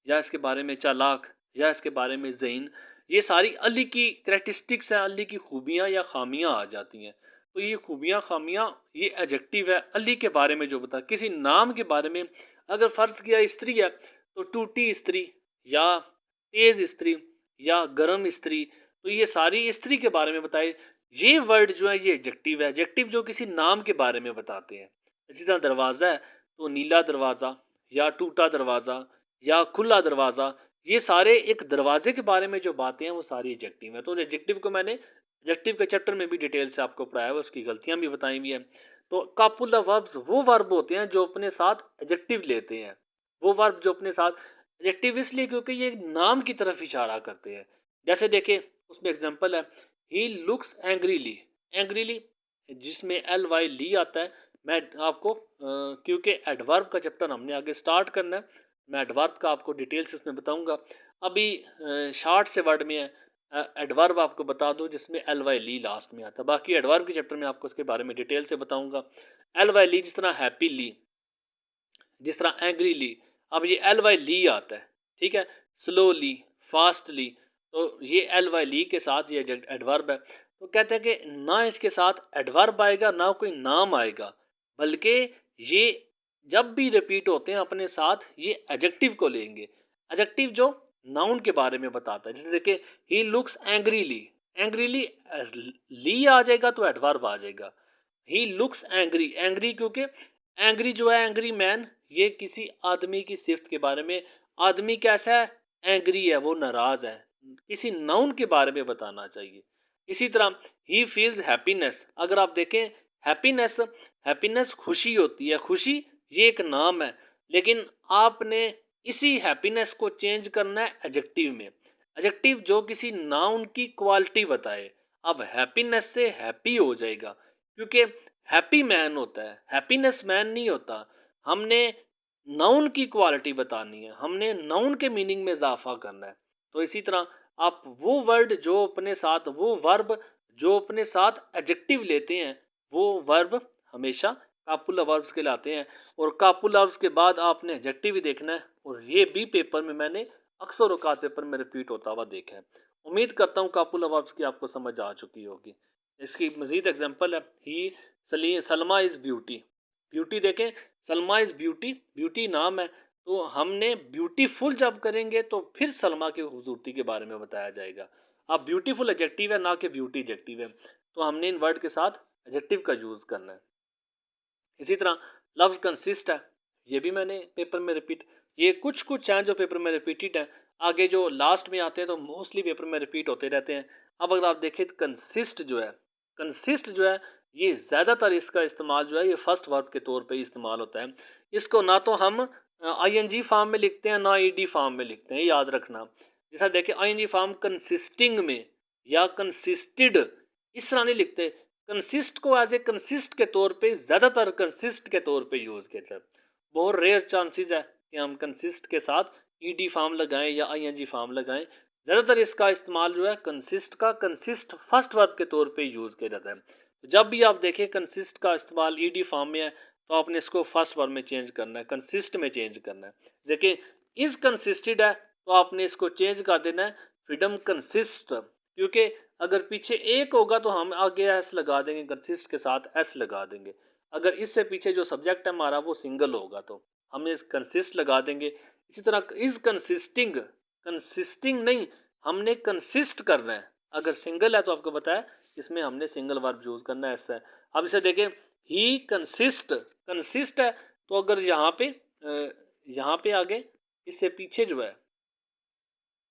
या इसके बारे में चालाक, या इसके बारे में ज़हीन, ये सारी अली की करैक्टरिस्टिक्स हैं, अली की खूबियाँ या खामियाँ आ जाती हैं। तो ये खूबियाँ खामियाँ ये एडजेक्टिव है अली के बारे में जो बता। किसी नाम के बारे में अगर फ़र्ज़ किया स्त्री है तो टूटी स्त्री, या तेज़ स्त्री, या गर्म स्त्री, तो ये सारी स्त्री के बारे में बताए। ये वर्ड जो है ये एडजेक्टिव है। एडजेक्टिव जो किसी नाम के बारे में बताते हैं। इसी तरह दरवाज़ा है तो नीला दरवाज़ा, या टूटा दरवाज़ा, या खुला दरवाज़ा, ये सारे एक दरवाजे के बारे में जो बातें हैं वो सारी एडजेक्टिव हैं। तो एडजेक्टिव को मैंने एडजेक्टिव के चैप्टर में भी डिटेल से आपको पढ़ाया हुआ, उसकी गलतियां भी बताई हुई हैं। तो कापुला वर्ब्स वो वर्ब होते हैं जो अपने साथ एडजेक्टिव लेते हैं। वो वर्ब जो अपने साथ एडजेक्टिव इसलिए क्योंकि ये नाम की तरफ इशारा करते हैं। जैसे देखें, उसमें एग्जांपल है, ही लुक्स एंग्रीली, एंग्रीली जिसमें एल वाई ली आता है। मैं आपको क्योंकि एडवर्ब का चैप्टर हमने आगे स्टार्ट करना है, मैं एडवर्ब का आपको डिटेल से इसमें बताऊंगा। अभी शॉर्ट से वर्ड में है, एडवर्ब आपको बता दूं जिसमें एल वाई ली लास्ट में आता है। बाकी एडवर्ब के चैप्टर में आपको इसके बारे में डिटेल से बताऊंगा। एल वाई ली जिस तरह हैप्पी ली, जिस तरह एंग्री ली, अब ये एल वाई ली आता है। ठीक है, स्लोली, फास्टली, तो ये एल वाई ली के साथ ये एडवर्ब है। तो कहते हैं कि ना इसके साथ एडवर्ब आएगा ना कोई नाम आएगा, बल्कि ये जब भी रिपीट होते हैं अपने साथ ये एडजेक्टिव को लेंगे। एडजेक्टिव जो नाउन के बारे में बताता है। जैसे देखिए, ही लुक्स एंग्रीली, एंग्रीली ली आ जाएगा तो एडवर्ब आ जाएगा। ही लुक्स एंग्री, एंग्री क्योंकि एंग्री जो है, एंग्री मैन, ये किसी आदमी की सिफ्त के बारे में, आदमी कैसा है, एंग्री है, वो नाराज है, किसी नाउन के बारे में बताना चाहिए। इसी तरह ही फील्स हैप्पीनेस, अगर आप देखें हैप्पीनेस, हैप्पीनेस खुशी होती है, खुशी ये एक नाम है, लेकिन आपने इसी हैप्पीनेस को चेंज करना है एडजेक्टिव में। एडजेक्टिव जो किसी नाउन की क्वालिटी बताए। अब हैप्पीनेस से हैप्पी हो जाएगा क्योंकि हैप्पी मैन होता है, हैप्पीनेस मैन नहीं होता। हमने नाउन की क्वालिटी बतानी है, हमने नाउन के मीनिंग में इजाफा करना है। तो इसी तरह आप वो वर्ड जो अपने साथ, वो वर्ब जो अपने साथ एडजेक्टिव लेते हैं, वो वर्ब हमेशा कापुला वर्ब्स कहलाते हैं। और कापुला वर्ब्स के बाद आपने एडजेक्टिव भी देखना है, और ये भी पेपर में मैंने अक्सर औकात पेपर में रिपीट होता हुआ देखा है। उम्मीद करता हूँ कापुला वर्ब्स की आपको समझ आ चुकी होगी। इसकी मजीद एग्जांपल है, ही सलमा इज़ ब्यूटी, ब्यूटी देखें, सलमा इज़ ब्यूटी, ब्यूटी नाम है, तो हमने ब्यूटीफुल जब करेंगे तो फिर सलमा की खूबसूरती के बारे में बताया जाएगा। अब ब्यूटीफुल एडजेक्टिव है ना कि ब्यूटी एडजेक्टिव है, तो हमने इन वर्ड के साथ एडजेक्टिव का यूज़ करना है। इसी तरह लव कंसिस्ट है, ये भी मैंने पेपर में रिपीट, ये कुछ कुछ हैं जो पेपर में रिपीटेड है, आगे जो लास्ट में आते हैं तो मोस्टली पेपर में रिपीट होते रहते हैं। अब अगर आप देखें तो कंसिस्ट जो है, कंसिस्ट जो है, ये ज़्यादातर इसका इस्तेमाल जो है ये फर्स्ट वर्ब के तौर पे ही इस्तेमाल होता है। इसको ना तो हम आईएनजी फॉर्म में लिखते हैं ना ईडी फॉर्म में लिखते हैं, याद रखना। जैसा देखें आईएनजी फॉर्म कंसिस्टिंग में या कंसिस्टेड इस तरह नहीं लिखते। कंसिस्ट को एज ए कंसिस्ट के तौर पे ज़्यादातर कंसिस्ट के तौर पे यूज़ किया है। बहुत रेयर चांसेस है कि हम कंसिस्ट के साथ ईडी फॉर्म लगाएं या आईएनजी फॉर्म लगाएं। ज़्यादातर इसका इस्तेमाल जो है कंसिस्ट का कंसिस्ट फर्स्ट वर्ब के तौर पे यूज़ किया जाता है। जब भी आप देखें कंसिस्ट का इस्तेमाल ईडी फॉर्म में है तो आपने इसको फर्स्ट वर्ब में चेंज करना है, कंसिस्ट में चेंज करना है। देखिए इज कंसिस्टेड है तो आपने इसको चेंज कर देना है फ्रीडम कंसिस्ट, क्योंकि अगर पीछे एक होगा तो हम आगे एस लगा देंगे, कंसिस्ट के साथ एस लगा देंगे। अगर इससे पीछे जो सब्जेक्ट है हमारा वो सिंगल होगा तो हम इस कंसिस्ट लगा देंगे। इसी तरह इज कंसिस्टिंग, कंसिस्टिंग नहीं, हमने कंसिस्ट करना है। अगर सिंगल है तो आपको बताया इसमें हमने सिंगल वर्ब यूज करना है, ऐसा है। अब इसे देखें ही कंसिस्ट, कंसिस्ट है तो अगर यहाँ पे आगे इससे पीछे जो है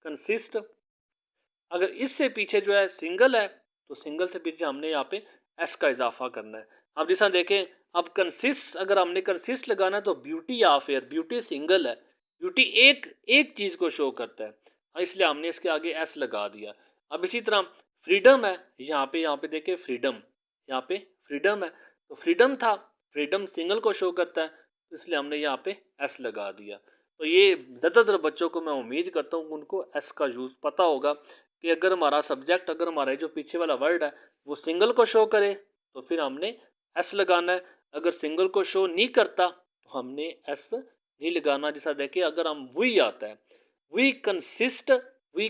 कंसिस्ट, अगर इससे पीछे जो है सिंगल है तो सिंगल से पीछे हमने यहाँ पे एस का इजाफा करना है। अब जैसा देखें अब कंसिस्ट अगर हमने कंसिस्ट लगाना है तो ब्यूटी या फेयर, ब्यूटी सिंगल है, ब्यूटी एक चीज को शो करता है, इसलिए हमने इसके आगे एस लगा दिया। अब इसी तरह फ्रीडम है, यहाँ पे देखें फ्रीडम, यहाँ पे फ्रीडम है तो फ्रीडम था, फ्रीडम सिंगल को शो करता है तो इसलिए हमने यहाँ पे एस लगा दिया। तो ये ज़्यादातर बच्चों को मैं उम्मीद करता हूँ उनको एस का यूज़ पता होगा कि अगर हमारा सब्जेक्ट, अगर हमारा जो पीछे वाला वर्ड है वो सिंगल को शो करे तो फिर हमने एस लगाना है, अगर सिंगल को शो नहीं करता तो हमने एस नहीं लगाना। जैसा देखिए अगर हम वी आता है, वी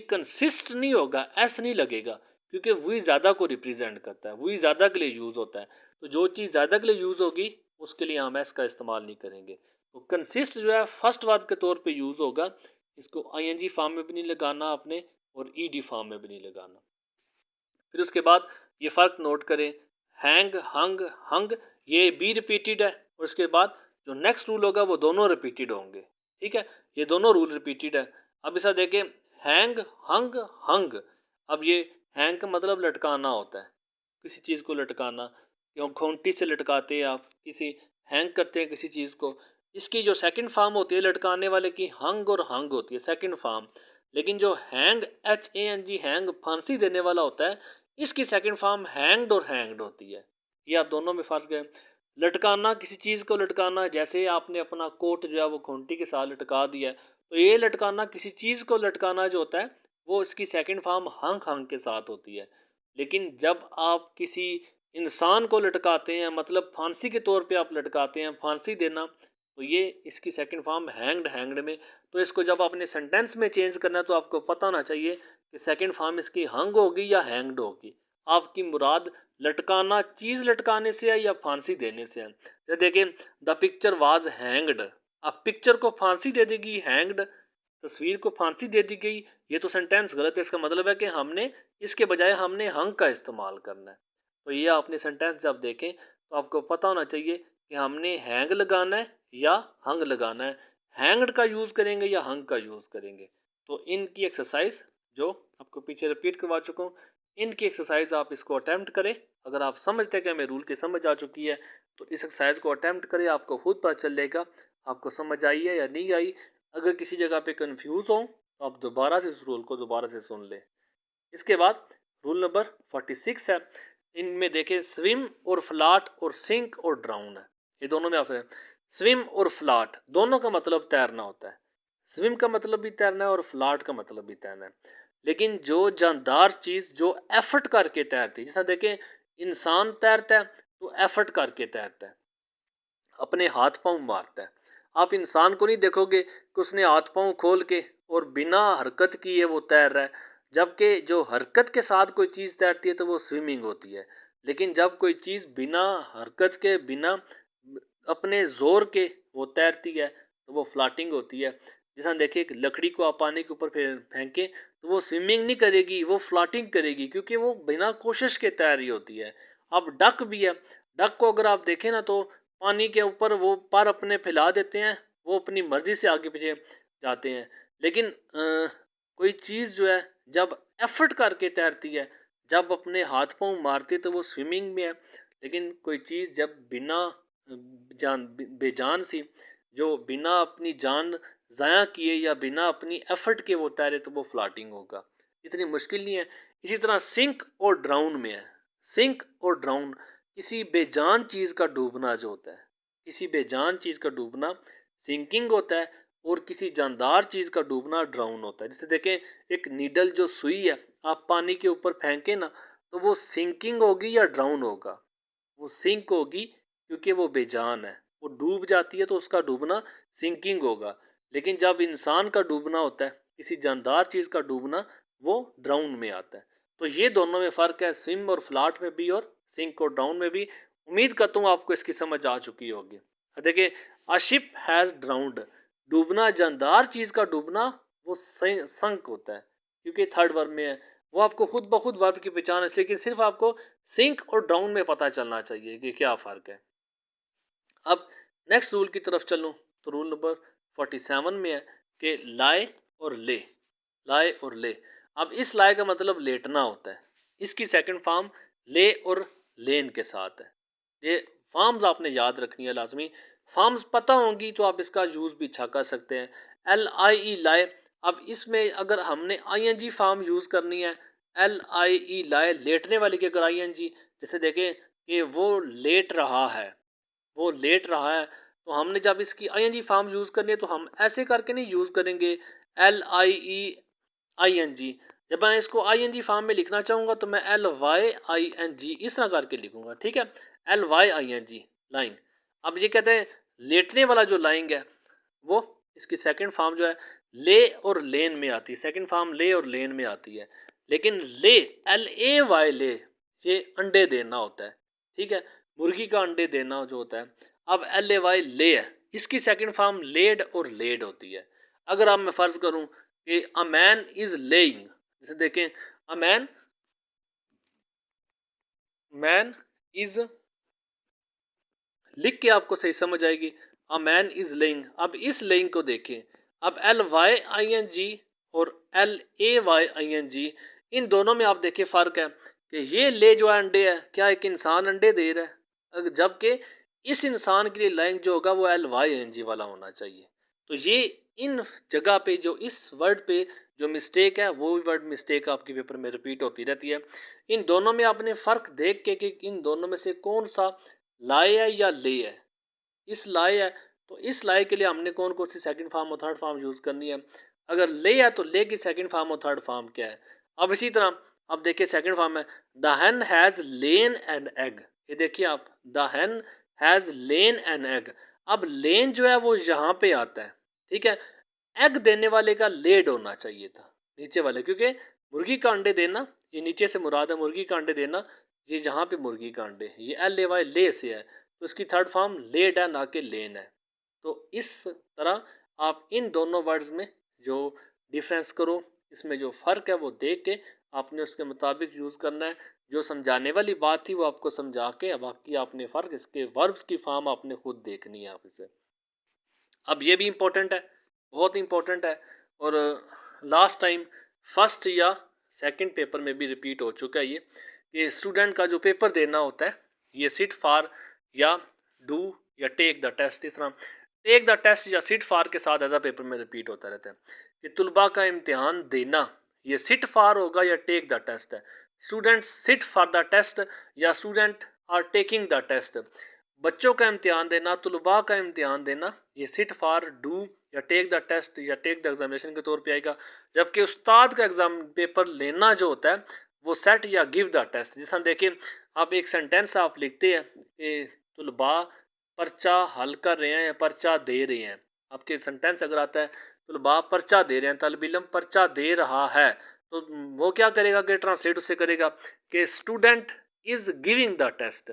कंसिस्ट नहीं होगा, एस नहीं लगेगा क्योंकि वी ज़्यादा को रिप्रेजेंट करता है, वी ज़्यादा के लिए यूज़ होता है। तो जो चीज़ ज़्यादा के लिए यूज़ होगी उसके लिए हम एस का इस्तेमाल नहीं करेंगे। तो कंसिस्ट जो है फर्स्ट वर्ब के तौर पे यूज़ होगा, इसको आईएनजी फॉर्म में भी नहीं लगाना आपने और ईडी फॉर्म में भी नहीं लगाना। फिर उसके बाद ये फ़र्क नोट करें, हैंग हंग हंग ये बी रिपीटेड है और उसके बाद जो नेक्स्ट रूल होगा वो दोनों रिपीटेड होंगे, ठीक है, ये दोनों रूल रिपीटेड है। अब ऐसा देखें हैंग हंग हंग, अब ये हैंग का मतलब लटकाना होता है, किसी चीज़ को लटकाना, क्यों खूंटी से लटकाते हैं आप, किसी हैंग करते हैं किसी चीज़ को। इसकी जो सेकंड फॉर्म होती है लटकाने वाले की हंग और हंग होती है सेकंड फॉर्म, लेकिन जो हैंग HANG हैंग फांसी देने वाला होता है इसकी सेकंड फॉर्म हैंग्ड और हैंग्ड होती है। ये आप दोनों में फर्क है। लटकाना किसी चीज़ को लटकाना, जैसे आपने अपना कोट जो है वो खूंटी के साथ लटका दिया है, तो ये लटकाना किसी चीज़ को लटकाना जो होता है वो इसकी सेकंड फॉर्म हंग हंग के साथ होती है। लेकिन जब आप किसी इंसान को लटकाते हैं मतलब फांसी के तौर पे आप लटकाते हैं, फांसी देना, तो ये इसकी सेकंड फॉर्म हैंग्ड हैंग्ड में। तो इसको जब आपने सेंटेंस में चेंज करना है तो आपको पता होना चाहिए कि सेकंड फॉर्म इसकी हंग होगी या हैंग्ड होगी। आपकी मुराद लटकाना चीज़ लटकाने से है या फांसी देने से है। जैसे देखें द पिक्चर वाज हैंग्ड, अब पिक्चर को फांसी दे देगी हैंग्ड, तस्वीर को फांसी दे दी गई, ये तो सेंटेंस गलत है। इसका मतलब है कि हमने इसके बजाय हमने हंग का इस्तेमाल करना है। तो ये आपने सेंटेंस जब देखें तो आपको पता होना चाहिए कि हमने हैंग लगाना है या हंग लगाना है, हैंग्ड का यूज़ करेंगे या हंग का यूज़ करेंगे। तो इनकी एक्सरसाइज जो आपको पीछे रिपीट करवा चुका हूँ, इनकी एक्सरसाइज आप इसको अटैम्प्ट करें। अगर आप समझते हैं कि हमें रूल की समझ आ चुकी है तो इस एक्सरसाइज को अटैम्प्ट करें, आपको खुद पता चलेगा आपको समझ आई है या नहीं आई। अगर किसी जगह पे कंफ्यूज हो तो आप दोबारा से इस रूल को दोबारा से सुन लें। इसके बाद रूल नंबर 46 है, इनमें देखें स्विम और फ्लाट और सिंक और ड्राउन है, ये दोनों में आप स्विम और फ्लाट दोनों का मतलब तैरना होता है। स्विम का मतलब भी तैरना है और फ्लाट का मतलब भी तैरना है, लेकिन जो जानदार चीज़ जो एफर्ट करके तैरती है, जैसा देखें इंसान तैरता है तो एफर्ट करके तैरता है, अपने हाथ पांव मारता है। आप इंसान को नहीं देखोगे कि उसने हाथ पांव खोल के और बिना हरकत किए वो तैर रहा है, जबकि जो हरकत के साथ कोई चीज़ तैरती है तो वो स्विमिंग होती है। लेकिन जब कोई चीज़ बिना हरकत के बिना अपने ज़ोर के वो तैरती है तो वो फ्लाटिंग होती है। जैसा देखिए कि लकड़ी को आप पानी के ऊपर फेंकें तो वो स्विमिंग नहीं करेगी, वो फ्लाटिंग करेगी क्योंकि वो बिना कोशिश के तैर रही होती है। अब डक भी है, डक को अगर आप देखें ना तो पानी के ऊपर वो पर अपने फैला देते हैं, वो अपनी मर्जी से आगे पीछे जाते हैं। लेकिन कोई चीज़ जो है जब एफर्ट करके तैरती है, जब अपने हाथ पांव मारती है तो वो स्विमिंग में है। लेकिन कोई चीज़ जब बिना जान बेजान सी जो बिना अपनी जान ज़ाया किए या बिना अपनी एफर्ट के वो तैरे तो वो फ्लाटिंग होगा, इतनी मुश्किल नहीं है। इसी तरह सिंक और ड्राउन में है। सिंक और ड्राउन किसी बेजान चीज़ का डूबना जो होता है, किसी बेजान चीज़ का डूबना सिंकिंग होता है और किसी जानदार चीज़ का डूबना ड्राउन होता है। जैसे देखें, एक नीडल जो सुई है आप पानी के ऊपर फेंकें ना, तो वो सिंकिंग होगी या ड्राउन होगा? वो सिंक होगी, क्योंकि वो बेजान है। वो डूब जाती है तो उसका डूबना सिंकिंग होगा। लेकिन जब इंसान का डूबना होता है, किसी जानदार चीज़ का डूबना, वो ड्राउन में आता है। तो ये दोनों में फ़र्क है, स्विम और फ्लाट में भी और सिंक और ड्राउन में भी। उम्मीद करता हूँ आपको इसकी समझ आ चुकी होगी। देखिए, अ शिप हैज़ ड्राउंड, डूबना, जानदार चीज़ का डूबना वो संक होता है, क्योंकि थर्ड वर्ब में है। वो आपको खुद ब खुद वर्ब की पहचान है, लेकिन सिर्फ आपको सिंक और ड्राउन में पता चलना चाहिए कि क्या फ़र्क है। अब नेक्स्ट रूल की तरफ चलूँ तो रूल नंबर 47 में है कि लाए और ले, लाए और ले। अब इस लाए का मतलब लेटना होता है। इसकी सेकंड फॉर्म ले और लेन के साथ है। ये फॉर्म्स आपने याद रखनी है लाजमी। फॉर्म्स पता होंगी तो आप इसका यूज़ भी अच्छा कर सकते हैं। LIE लाए, अब इसमें अगर हमने ING फॉर्म यूज़ करनी है, LIE लाए, लेटने वाली की अगर ING, जैसे देखें कि वो लेट रहा है, वो लेट रहा है, तो हमने जब इसकी ING फॉर्म यूज़ करनी है तो हम ऐसे करके नहीं यूज़ करेंगे LIEING। जब मैं इसको ING फॉर्म में लिखना चाहूँगा तो मैं LYING इस तरह करके लिखूँगा, ठीक है, LYING लाइन। अब ये कहते हैं लेटने वाला जो लाइन है वो इसकी सेकंड फॉर्म जो है ले और लेन में आती है। सेकंड फॉर्म ले और लेन में आती है। लेकिन ले, LAY ले, ये अंडे देना होता है, ठीक है, मुर्गी का अंडे देना जो होता है। अब LAY ले है, इसकी सेकंड फॉर्म लेड और लेड होती है। अगर अब मैं फर्ज करूं कि अ मैन इज लेइंग, जैसे देखें अ मैन, मैन इज, लिख के आपको सही समझ आएगी, अ मैन इज लेइंग। अब इस लेइंग को देखें, अब LYING और LAYING, इन दोनों में आप देखिए फ़र्क है कि ये ले जो है अंडे है, क्या एक इंसान अंडे दे रहा है, जबकि इस इंसान के लिए लाइन जो होगा वो LYING वाला होना चाहिए। तो ये इन जगह पे जो इस वर्ड पे जो मिस्टेक है, वो वर्ड मिस्टेक आपके पेपर में रिपीट होती रहती है। इन दोनों में आपने फ़र्क देख के कि इन दोनों में से कौन सा लाए है या ले है। इस लाए है तो इस लाए के लिए हमने कौन कौन सी सेकंड फॉर्म और थर्ड फॉर्म यूज़ करनी है। अगर ले है तो ले की सेकंड फॉर्म और थर्ड फॉर्म क्या है। अब इसी तरह अब देखिए सेकंड फॉर्म है the Hahn has lane an egg. ये देखिए आप, the Hahn has lane an egg. अब लेन जो है वो यहाँ पे आता है, ठीक है, एग देने वाले का लेड होना चाहिए था नीचे वाले, क्योंकि मुर्गी का अंडे देना, ये नीचे से मुराद है मुर्गी का अंडे देना, ये यहाँ पे मुर्गी का अंडे, ये LAY ले से है, तो इसकी थर्ड फॉर्म लेड है ना कि लेन है। तो इस तरह आप इन दोनों वर्ड्स में जो डिफरेंस करो, इसमें जो फ़र्क है वो देख के आपने उसके मुताबिक यूज़ करना है। जो समझाने वाली बात थी वो आपको समझा के, अब बाकी आपने फ़र्क इसके वर्ब्स की फॉर्म आपने खुद देखनी है आप इसे। अब ये भी इम्पोर्टेंट है, बहुत इम्पोर्टेंट है, और लास्ट टाइम फर्स्ट या सेकंड पेपर में भी रिपीट हो चुका है ये, कि स्टूडेंट का जो पेपर देना होता है ये सिट फॉर या डू या टेक द टेस्ट, इस तरह टेक द टेस्ट या सिट फॉर के साथ ऐसा पेपर में रिपीट होता रहता है कि तुलबा का इम्तिहान देना ये सिट फॉर होगा या टेक द टेस्ट है। Student sit for the test या student are taking the test. बच्चों का इम्तिहान देना, तुलबा का इम्तिहान देना, ये सिट फॉर डू या टेक द टेस्ट या टेक द एग्जामिनेशन के तौर पे आएगा। जबकि उस्ताद का एग्जाम पेपर लेना जो होता है वो सेट या गिव द टेस्ट। जिस तरह देखिए आप एक सेंटेंस आप लिखते हैं कि तुलबा पर्चा हल कर रहे हैं या पर्चा दे रहे हैं। आपके सेंटेंस अगर आता है तुलबा पर्चा दे रहे हैं, तलब इल्म पर्चा दे रहा है, तो वो क्या करेगा कि ट्रांसलेट उससे करेगा कि student is giving the test.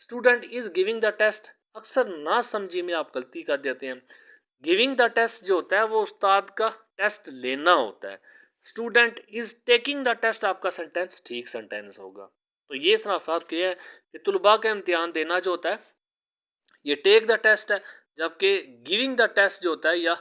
Student is giving the test, अक्सर ना समझी में आप गलती कर देते हैं। गिविंग द टेस्ट जो होता है वो उस्ताद का टेस्ट लेना होता है। Student is taking the test आपका सेंटेंस ठीक सेंटेंस होगा। तो ये सारा फर्क ये है कि तुलबा का इम्तिहान देना जो होता है ये टेक द टेस्ट है, जबकि गिविंग द टेस्ट जो होता है या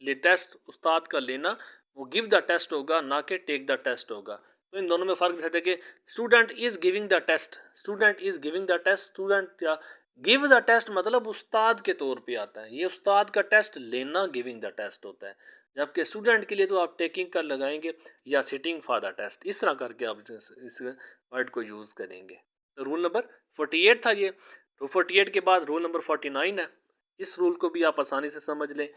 ले टेस्ट उस्ताद का लेना वो गिव द टेस्ट होगा ना कि टेक द टेस्ट होगा। तो इन दोनों में फ़र्क है कि student is giving the test, student is giving the test, student या गिव द टेस्ट मतलब उस्ताद के तौर पे आता है, ये उस्ताद का टेस्ट लेना गिविंग द टेस्ट होता है, जबकि स्टूडेंट के लिए तो आप टेकिंग का लगाएंगे या सिटिंग फॉर द टेस्ट, इस तरह करके आप इस वर्ड को यूज़ करेंगे। तो रूल नंबर 48 था ये। तो 48 के बाद रूल नंबर 49 है। इस रूल को भी आप आसानी से समझ लें।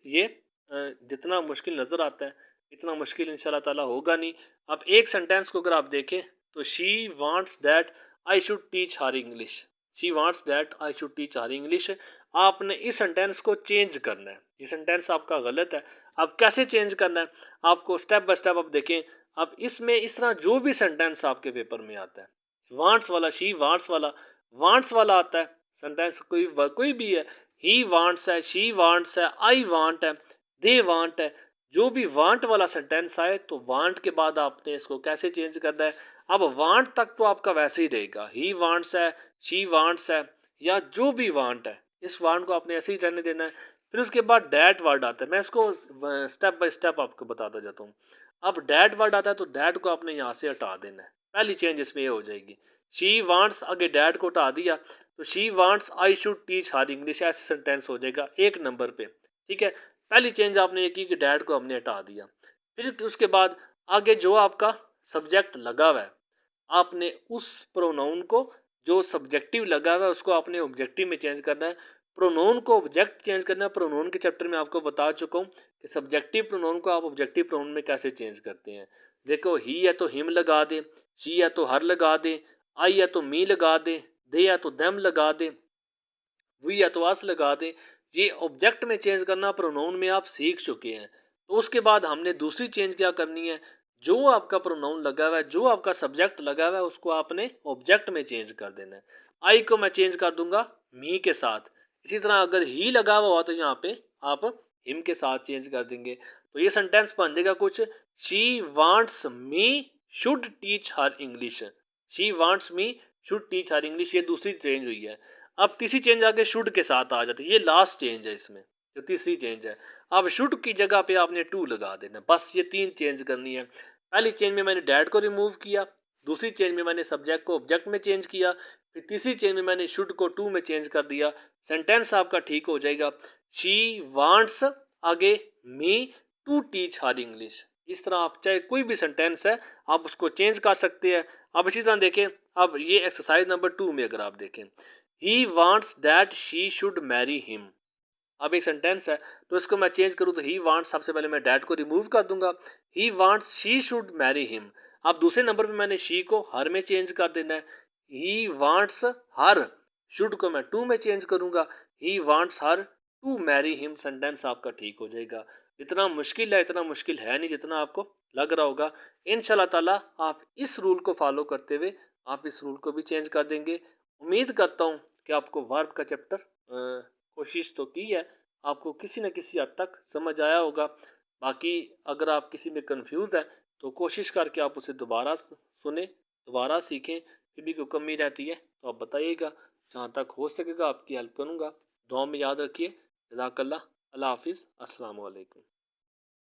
ये जितना मुश्किल नज़र आता है इतना मुश्किल इंशाल्लाह ताला होगा नहीं। अब एक सेंटेंस को अगर आप देखें तो she wants that I should teach her English, she wants that I should teach her English. आपने इस सेंटेंस को चेंज करना है, ये सेंटेंस आपका गलत है। अब कैसे चेंज करना है आपको स्टेप बाय स्टेप आप देखें। अब इसमें इस तरह जो भी सेंटेंस आपके पेपर में आता है, वांट्स वाला, शी वांट्स वाला, वांट्स वाला आता है सेंटेंस, कोई भी है, ही वांट्स है, शी वांट्स है, आई वांट है, दे वांट है, जो भी वांट वाला सेंटेंस आए तो वांट के बाद आपने इसको कैसे चेंज करना है। अब वांट तक तो आपका वैसे ही रहेगा, ही वांट्स है, शी वांट्स है, या जो भी वांट है इस वांट को आपने ऐसे ही रहने देना है। फिर उसके बाद डैट वर्ड आता है, मैं इसको स्टेप बाय स्टेप आपको बताता जाता हूँ। अब डैट वर्ड आता है तो डैट को आपने यहाँ से हटा देना है, पहली चेंज इसमें ये हो जाएगी। शी वांट्स आगे डैट को हटा दिया तो she wants I should teach her English, ऐसे सेंटेंस हो जाएगा एक नंबर पे। ठीक है, पहली चेंज आपने ये की कि डैट को हमने हटा दिया। फिर उसके बाद आगे जो आपका सब्जेक्ट लगा हुआ है आपने उस प्रोनाउन को, जो सब्जेक्टिव लगा हुआ है उसको आपने ऑब्जेक्टिव में चेंज करना है। प्रोनाउन को ऑब्जेक्ट चेंज करना है। प्रोनाउन के चैप्टर में आपको बता चुका हूँ कि सब्जेक्टिव प्रोनाउन को आप ऑब्जेक्टिव प्रोनाउन में कैसे चेंज करते हैं। देखो, ही है तो हिम लगा दे, शी है तो हर लगा दे, आई है तो मी लगा दे, दे है तो देम लगा दे, वी है तो अस लगा दे। ये ऑब्जेक्ट में चेंज करना प्रोनाउन में आप सीख चुके हैं। तो उसके बाद हमने दूसरी चेंज क्या करनी है, जो आपका प्रोनाउन लगा हुआ है, जो आपका सब्जेक्ट लगा हुआ है उसको आपने ऑब्जेक्ट में चेंज कर देना है। आई को मैं चेंज कर दूंगा मी के साथ। इसी तरह अगर ही लगा हुआ हो तो यहाँ पे आप हिम के साथ चेंज कर देंगे। तो ये सेंटेंस बन जाएगा कुछ, she wants me should teach her English, she wants me should teach her English, ये दूसरी चेंज हुई है। अब तीसरी चेंज आगे शुड के साथ आ जाती है, ये लास्ट चेंज है इसमें, जो तीसरी चेंज है। अब शुड की जगह पे आपने टू लगा देना, बस ये तीन चेंज करनी है। पहली चेंज में मैंने डैड को रिमूव किया, दूसरी चेंज में मैंने सब्जेक्ट को ऑब्जेक्ट में चेंज किया, फिर तीसरी चेंज में मैंने शुड को टू में चेंज कर दिया। सेंटेंस आपका ठीक हो जाएगा, शी वांट्स आगे me to teach her English. इस तरह आप चाहे कोई भी सेंटेंस है आप उसको चेंज कर सकते हैं। अब इसी तरह देखें, अब ये एक्सरसाइज नंबर 2 में अगर आप देखें, he wants that she should marry him. अब एक सेंटेंस है तो इसको मैं चेंज करूँ तो ही वांट्स, सबसे पहले मैं डैट को रिमूव कर दूंगा, he wants she should marry him. अब दूसरे नंबर पे मैंने शी को हर में चेंज कर देना है, ही वांट्स हर, शुड को मैं टू में चेंज करूंगा, he wants her to marry him. Sentence आपका ठीक हो जाएगा। इतना मुश्किल है, इतना मुश्किल है नहीं जितना आपको लग रहा होगा। इंशाल्लाह ताला आप इस रूल को फॉलो करते हुए आप इस रूल को भी चेंज कर देंगे। उम्मीद करता हूँ कि आपको वर्ब का चैप्टर कोशिश तो की है, आपको किसी न किसी हद तक समझ आया होगा। बाकी अगर आप किसी में कंफ्यूज है तो कोशिश करके आप उसे दोबारा सुने, दोबारा सीखें। फिर भी कोई कमी रहती है तो आप बताइएगा, जहाँ तक हो सकेगा आपकी हेल्प करूँगा। दुआ में याद रखिए। जज़ाकल्लाह। अल्लाह हाफिज़। अस्सलाम वालेकुम।